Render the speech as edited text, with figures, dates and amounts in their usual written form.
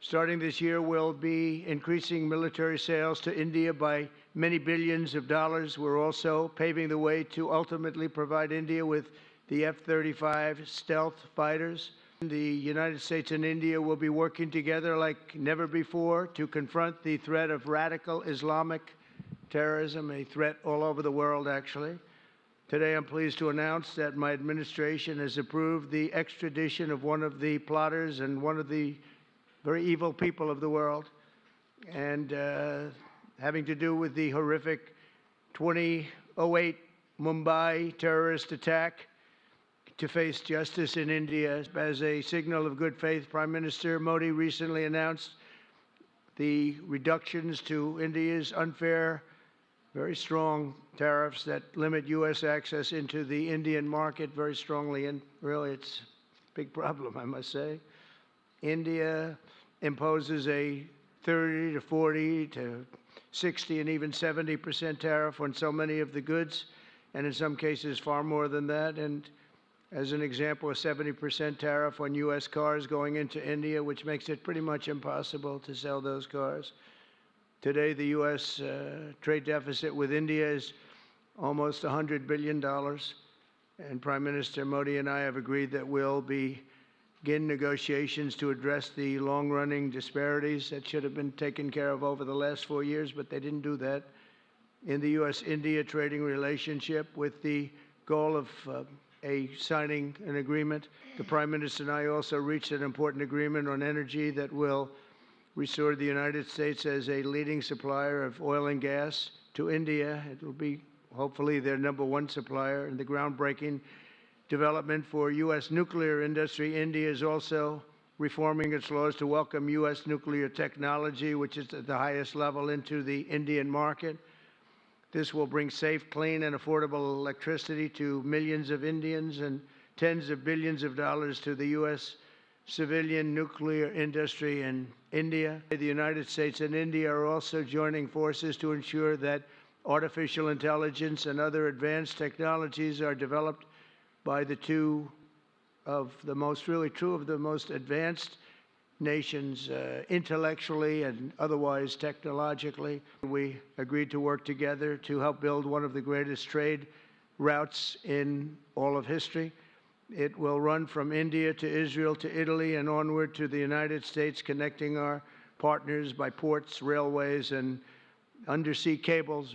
Starting this year, we'll be increasing military sales to India by many billions of dollars. We're also paving the way to ultimately provide India with the F-35 stealth fighters. The United States and India will be working together like never before to confront the threat of radical Islamic terrorism, a threat all over the world, actually. Today, I'm pleased to announce that my administration has approved the extradition of one of the plotters and one of the very evil people of the world, and having to do with the horrific 2008 Mumbai terrorist attack, to face justice in India. As a signal of good faith, Prime Minister Modi recently announced the reductions to India's unfair, very strong tariffs that limit U.S. access into the Indian market very strongly, and really it's a big problem, I must say. India imposes a 30 to 40 to 60 and even 70% tariff on so many of the goods, and in some cases far more than that. And as an example, a 70% tariff on U.S. cars going into India, which makes it pretty much impossible to sell those cars. Today, the U.S. Trade deficit with India is almost $100 billion, and Prime Minister Modi and I have agreed that we'll begin negotiations to address the long-running disparities that should have been taken care of over the last 4 years, but they didn't do that, in the U.S.-India trading relationship, with the goal of signing an agreement. The Prime Minister and I also reached an important agreement on energy that will restore the United States as a leading supplier of oil and gas to India. It will be hopefully their #1 supplier. And the groundbreaking development for U.S. nuclear industry. India is also reforming its laws to welcome U.S. nuclear technology, which is at the highest level, into the Indian market. This will bring safe, clean, and affordable electricity to millions of Indians and tens of billions of dollars to the U.S. civilian nuclear industry in India. The United States and India are also joining forces to ensure that artificial intelligence and other advanced technologies are developed by the two of the most advanced nations, intellectually and otherwise technologically. We agreed to work together to help build one of the greatest trade routes in all of history. It will run from India to Israel to Italy and onward to the United States, connecting our partners by ports, railways, and undersea cables.